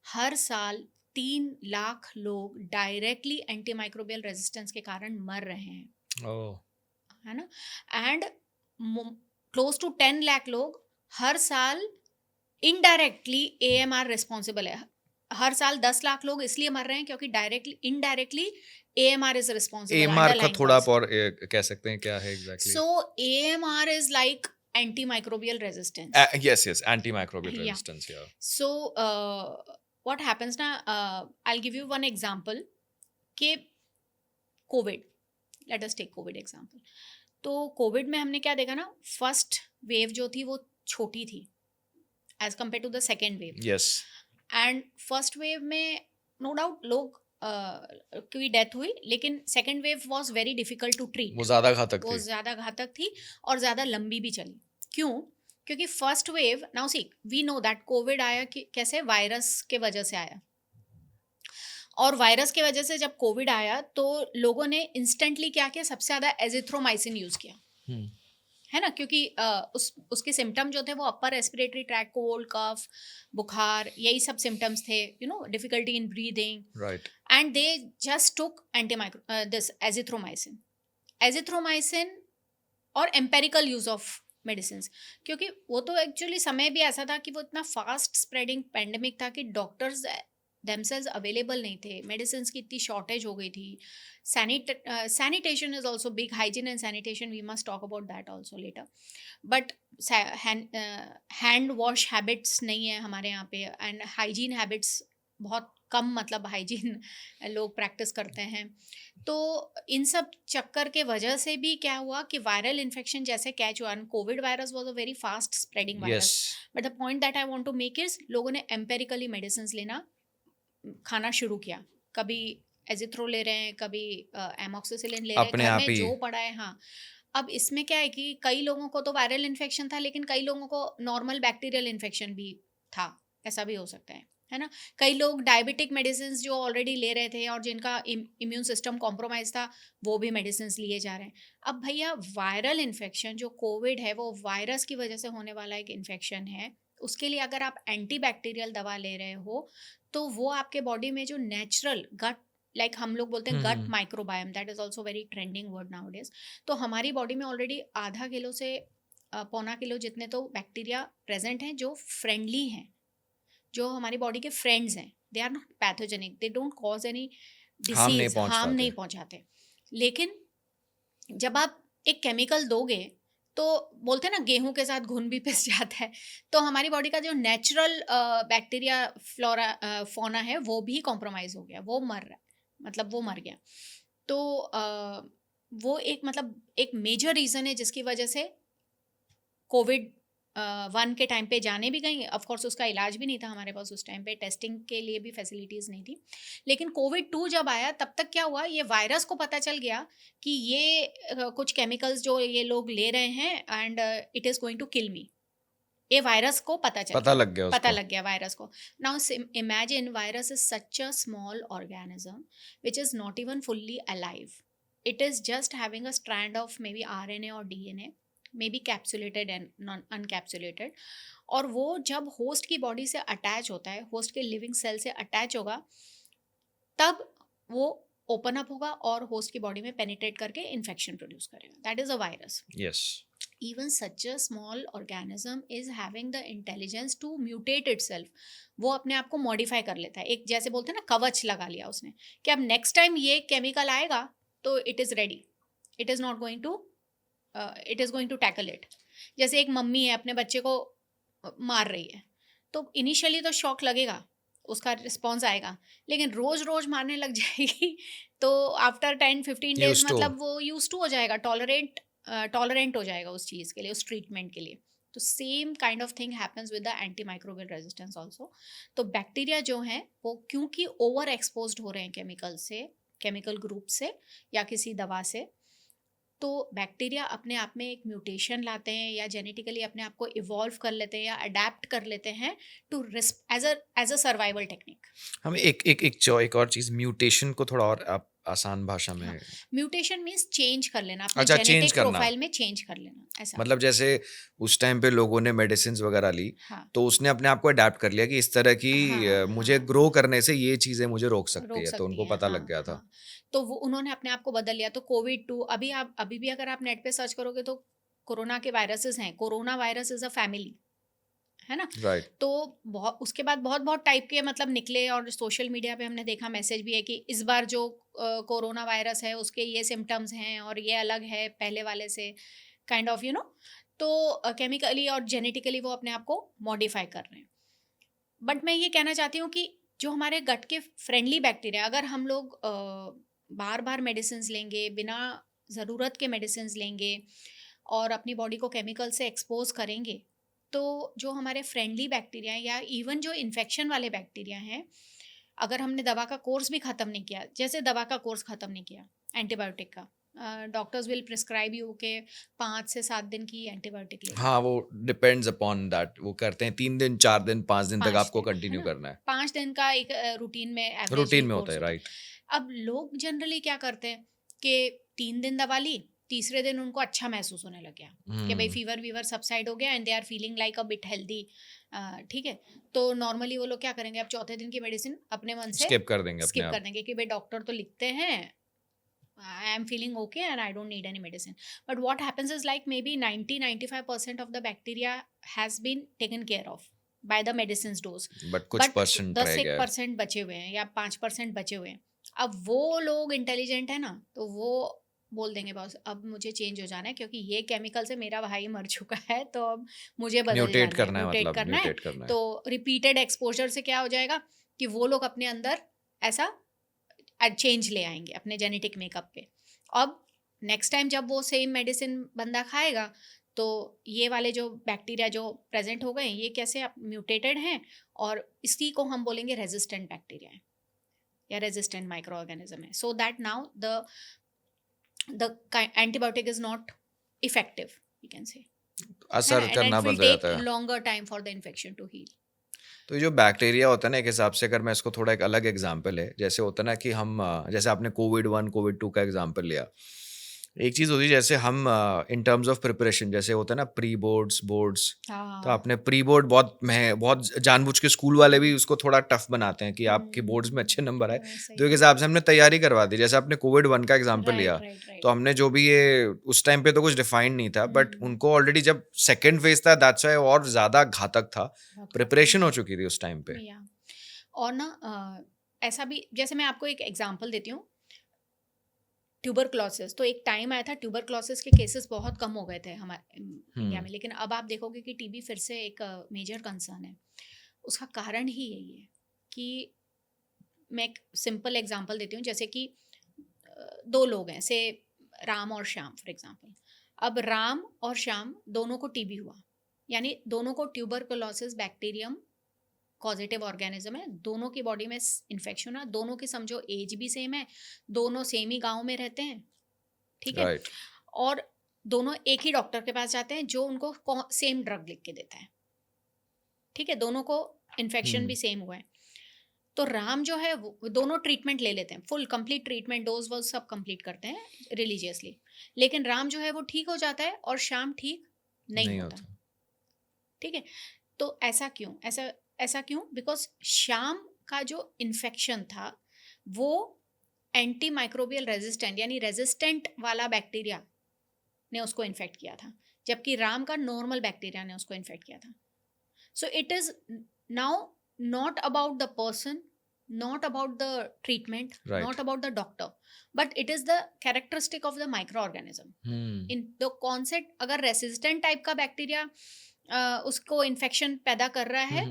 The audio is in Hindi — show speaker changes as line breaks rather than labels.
हर साल 3 लाख लोग डायरेक्टली एंटीमाइक्रोबियल रेजिस्टेंस के कारण मर रहे हैं,
ओह।
है ना। एंड क्लोज टू 10 लाख लोग हर साल इनडायरेक्टली एएमआर रिस्पॉन्सिबल है। हर साल 10 लाख लोग इसलिए मर रहे हैं क्योंकि directly indirectly AMR is responsible,
AMR का
अंडरलाइन
थोड़ा आप
कॉज।
और कह सकते हैं क्या है exactly?
So AMR is like antimicrobial resistance.
Yes yes, anti microbial
Yeah.
Resistance, या।
So, what happens now? I'll give you one example. कि Covid, let us take Covid example. तो कोविड में हमने क्या देखा ना, फर्स्ट वेव जो थी वो छोटी थी as compared to the second wave.
Yes.
And first wave में नो डाउट लोग की डेथ हुई, लेकिन second wave was very difficult to treat.
वो ज्यादा घातक
वो
थी।
ज़्यादा घातक थी और ज़्यादा लंबी भी चली। क्यों? क्योंकि first wave, now see we know that Covid आया कि कैसे, वायरस के वजह से आया। और वायरस की वजह से जब कोविड आया तो लोगों ने इंस्टेंटली क्या किया, सबसे ज़्यादा एजिथ्रोमाइसिन यूज़ किया,
हम्म।
है ना। क्योंकि उसके सिम्टम जो थे वो upper respiratory tract, cold, cough, बुखार, यही सब सिम्टम्स थे, difficulty in breathing.
Right.
And they just took antimicro this azithromycin. Azithromycin और एम्पेरिकल यूज ऑफ मेडिसिन, क्योंकि वो तो एक्चुअली समय भी ऐसा था कि वो इतना फास्ट स्प्रेडिंग पेंडेमिक था कि डॉक्टर्स themselves अवेलेबल नहीं थे, मेडिसिन की इतनी शॉर्टेज हो गई थी। Sanitation is also big, hygiene and sanitation, we must talk about that also later. But hand wash habits नहीं है हमारे यहाँ पे, एंड हाइजीन हैबिट्स बहुत कम, मतलब हाइजीन लोग प्रैक्टिस करते हैं। तो इन सब चक्कर के वजह से भी क्या हुआ कि वायरल इन्फेक्शन जैसे कैच हुआ। Covid virus was a very fast spreading
yes.
Virus. But the point that I want to make is, लोगों ने एम्पेरिकली मेडिसिन लेना खाना शुरू किया। कभी एजिथ्रो ले रहे हैं, कभी एमॉक्सिसिलिन ले रहे हैं,
अपने
घर
आप
में
ही।
जो पड़ा है। हाँ, अब इसमें क्या है कि कई लोगों को तो वायरल इन्फेक्शन था, लेकिन कई लोगों को नॉर्मल बैक्टीरियल इन्फेक्शन भी था, ऐसा भी हो सकता है ना। कई लोग डायबिटिक मेडिसिन जो ऑलरेडी ले रहे थे और जिनका इम्यून सिस्टम कॉम्प्रोमाइज था, वो भी मेडिसिन लिए जा रहे हैं। अब भैया वायरल इन्फेक्शन जो कोविड है वो वायरस की वजह से होने वाला एक इन्फेक्शन है। उसके लिए अगर आप एंटी बैक्टीरियल दवा ले रहे हो तो वो आपके बॉडी में जो नेचुरल गट, लाइक हम लोग बोलते हैं gut
hmm.
Microbiome, that is also very trending word nowadays. तो हमारी बॉडी में ऑलरेडी आधा किलो से पौना किलो जितने तो बैक्टीरिया प्रेजेंट हैं जो फ्रेंडली हैं, जो हमारी बॉडी के फ्रेंड्स हैं। They are not pathogenic, they don't cause any
harm नहीं
डिसीज,
पहुंच
हार्म
पाते।
नहीं पहुंचाते। लेकिन जब आप एक केमिकल दोगे तो बोलते हैं ना, गेहूं के साथ घुन भी पिस जाता है। तो हमारी बॉडी का जो नेचुरल बैक्टीरिया फ्लोरा फोना है वो भी कॉम्प्रोमाइज हो गया, वो मर रहा है, मतलब वो मर गया। तो वो एक, मतलब एक मेजर रीजन है जिसकी वजह से कोविड 1 के टाइम पे जाने भी गई। ऑफ कोर्स उसका इलाज भी नहीं था हमारे पास उस टाइम पे, टेस्टिंग के लिए भी फैसिलिटीज़ नहीं थी। लेकिन कोविड 2 जब आया तब तक क्या हुआ, ये वायरस को पता चल गया कि ये कुछ केमिकल्स जो ये लोग ले रहे हैं and it is going to kill me. ये वायरस को पता चल
पता
गया,
लग गया
पता
उसको।
लग गया वायरस को। Now imagine, virus is such a small organism which is not even fully alive. It is just having a strand of maybe RNA और DNA, maybe capsulated and non uncapsulated. और वो जब होस्ट की बॉडी से अटैच होता है, होस्ट के लिविंग सेल से अटैच होगा, तब वो ओपन अप होगा और होस्ट की बॉडी में पेनिट्रेट करके इन्फेक्शन प्रोड्यूस करेगा। That is a virus.
Yes.
even such a small organism is having the intelligence to mutate itself। वो अपने आप को मॉडिफाई कर लेता है, एक जैसे बोलते हैं ना, कवच लगा लिया उसने कि अब नेक्स्ट टाइम ये केमिकल आएगा तो it is ready, it is not going to, it is going to tackle it. जैसे एक मम्मी है अपने बच्चे को मार रही है, तो इनिशियली तो शॉक लगेगा, उसका रिस्पॉन्स आएगा, लेकिन रोज रोज मारने लग जाएगी तो आफ्टर 10-15 डेज
यूज्ड टू।
मतलब वो यूज टू हो जाएगा, टॉलरेंट हो जाएगा उस चीज़ के लिए, उस ट्रीटमेंट के लिए। तो same kind of thing happens with the anti microbial resistance also. तो बैक्टीरिया जो हैं वो क्योंकि ओवर एक्सपोज्ड हो रहे हैं केमिकल से, केमिकल ग्रुप से या किसी दवा से, तो बैक्टीरिया अपने आप में एक म्यूटेशन लाते हैं या जेनेटिकली अपने आप को इवॉल्व कर लेते हैं या अडेप्ट कर लेते हैं to as a survival technique.
हमें एक एक एक जो एक और चीज म्यूटेशन को थोड़ा और आप आसान भाषा में?
हाँ, म्यूटेशन मीन्स चेंज कर लेना, अपने
अच्छा, चेंज
जेनेटिक
करना।
प्रोफाइल में चेंज कर लेना, ऐसा।
मतलब जैसे उस टाइम पे लोगों ने मेडिसिन वगैरह ली,
हाँ
तो उसने अपने आप को अडेप्ट कर लिया कि इस तरह की
हाँ
मुझे
हाँ,
ग्रो करने से ये चीजें मुझे रोक सकती
रोक
है, तो
सकती
उनको
है,
पता
हाँ
लग गया था।
हाँ। तो वो उन्होंने अपने आप को बदल लिया। तो कोविड 2 अभी भी अगर आप नेट पे सर्च करोगे तो कोरोना के वायरसेस हैं, corona virus is a family, है ना।
राइट।
तो बहुत उसके बाद बहुत बहुत टाइप के मतलब निकले, और सोशल मीडिया पे हमने देखा मैसेज भी है कि इस बार जो कोरोना वायरस है उसके ये सिम्टम्स हैं और ये अलग है पहले वाले से, काइंड ऑफ तो केमिकली और जेनेटिकली वो अपने आप को मॉडिफाई कर रहे हैं। बट मैं ये कहना चाहती हूँ कि जो हमारे गट के फ्रेंडली बैक्टीरिया, अगर हम लोग बार बार मेडिसिन लेंगे, बिना ज़रूरत के मेडिसिन लेंगे और अपनी बॉडी को केमिकल से एक्सपोज करेंगे, तो जो हमारे फ्रेंडली बैक्टीरिया हैं या इवन जो इन्फेक्शन वाले बैक्टीरिया हैं, अगर हमने दवा का कोर्स भी ख़त्म नहीं किया, जैसे दवा का कोर्स ख़त्म नहीं किया एंटीबायोटिक का, डॉक्टर्स विल प्रिस्क्राइब यू के 5 से 7 दिन की एंटीबायोटिक ले लो,
हाँ, वो डिपेंड्स अपॉन दैट, वो करते हैं 3 दिन 4 दिन 5 दिन तक
5
आपको
दिन, है
कंटिन्यू
ना।
करना है।
5 दिन का एक रूटीन में एवरेजली
रूटीन में होता
कोर्स
है,
होता है।
राइट।
अब लोग जनरली क्या करते हैं कि 3 दिन दवा ली, तीसरे दिन उनको अच्छा महसूस होने लग गया कि भाई फीवर वीवर सबसाइड हो गया and they are feeling like a bit healthy, ठीक है। तो नॉर्मली वो लोग क्या करेंगे, अब चौथे दिन की मेडिसिन अपने मन से
स्किप कर देंगे अपने
स्किप कर
आप।
देंगे कि भाई डॉक्टर तो लिखते हैं, I am feeling okay and I don't need any medicine. But what happens is like maybe 90-95% of the bacteria has been taken care of by the medicine dose,
but कुछ
बट
परसेंट रह
दस एक
गया है।
परसेंट बचे हुए हैं या 5% बचे हुए हैं। अब वो लोग इंटेलिजेंट है ना, तो वो बोल देंगे बॉस अब मुझे चेंज हो जाना है क्योंकि ये केमिकल से मेरा भाई मर चुका है, तो अब मुझे बदल
म्यूटेट
जाना है,
करना है,
म्यूटेट
मतलब
करना है।
म्यूटेट करना है।
तो रिपीटेड एक्सपोजर से क्या हो जाएगा कि वो लोग अपने अंदर ऐसा चेंज ले आएंगे अपने जेनेटिक मेकअप पे। अब नेक्स्ट टाइम जब वो सेम मेडिसिन बंदा खाएगा, तो ये वाले जो बैक्टीरिया जो प्रेजेंट हो गए ये कैसे म्यूटेटेड हैं, और इसी को हम बोलेंगे रेजिस्टेंट बैक्टीरिया है या रेजिस्टेंट माइक्रो ऑर्गेनिज्म है। So that now the antibiotic is not effective, you can say, है ना,
असर
एंड
करना
इट विल
बंद हो
टेक
जाता है।
Longer time for the infection to heal.
तो ये जो बैक्टीरिया होता है ना, एक हिसाब से अगर मैं इसको थोड़ा एक अलग एग्जांपल है, जैसे होता है ना कि हम जैसे आपने कोविड 1 कोविड 2 का एग्जांपल लिया, एक चीज़ होती है जैसे हम इन टर्म्स ऑफ प्रिपरेशन, जैसे होता है ना प्री बोर्ड्स बोर्ड्स, तो
हाँ,
आपने प्री बोर्ड बहुत जानबूझ के स्कूल वाले भी उसको थोड़ा टफ बनाते हैं कि आपके बोर्ड्स में अच्छे नंबर आए,
सही
तो एक
बात,
हिसाब से हमने तैयारी करवा दी। जैसे आपने कोविड 1 का एग्जांपल लिया,
राइट राइट
तो
राइट।
हमने जो भी ये उस टाइम पे तो कुछ डिफाइंड नहीं था, बट
हम्म,
उनको ऑलरेडी जब सेकेंड फेज था दैट्स व्हाई और ज़्यादा घातक था,
बहुत
प्रिपरेशन हो चुकी थी उस टाइम पे।
या और ना ऐसा भी, जैसे मैं आपको एक एग्जांपल देती हूँ, ट्यूबरक्लोसिस। तो एक टाइम आया था ट्यूबरक्लोसिस के केसेस बहुत कम हो गए थे हमारे इंडिया में, लेकिन अब आप देखोगे कि टीबी फिर से एक मेजर कंसर्न है। उसका कारण ही यही है कि मैं एक सिंपल एग्जांपल देती हूँ, जैसे कि 2 लोग हैं, से राम और श्याम फॉर एग्जांपल। अब राम और श्याम दोनों को टीबी हुआ, यानी दोनों को ट्यूबरकुलोसिस बैक्टीरियम पॉजिटिव ऑर्गेनिज्म है, दोनों की बॉडी में इन्फेक्शन है, दोनों की समझो एज भी सेम है, दोनों सेम ही गांव में रहते हैं, ठीक है।
राइट।
और दोनों एक ही डॉक्टर के पास जाते हैं जो उनको सेम ड्रग लिख के देता है, ठीक है। दोनों को इन्फेक्शन भी सेम हुआ है। तो राम जो है वो दोनों ट्रीटमेंट ले लेते हैं, फुल कंप्लीट ट्रीटमेंट, डोज वोज सब कंप्लीट करते हैं रिलीजियसली, लेकिन राम जो है वो ठीक हो जाता है और श्याम ठीक नहीं
नहीं
होता,
होता।
ठीक है। तो ऐसा क्यों, ऐसा क्यों? बिकॉज श्याम का जो इन्फेक्शन था वो एंटी माइक्रोबियल रेजिस्टेंट यानी रेजिस्टेंट वाला बैक्टीरिया ने उसको इन्फेक्ट किया था, जबकि राम का नॉर्मल बैक्टीरिया ने उसको इन्फेक्ट किया था। So it is now not about the person, not about the treatment,
Right.
not about the doctor, but it is the characteristic of the microorganism. In the concept, अगर रेसिस्टेंट टाइप का बैक्टीरिया उसको इन्फेक्शन पैदा कर रहा है,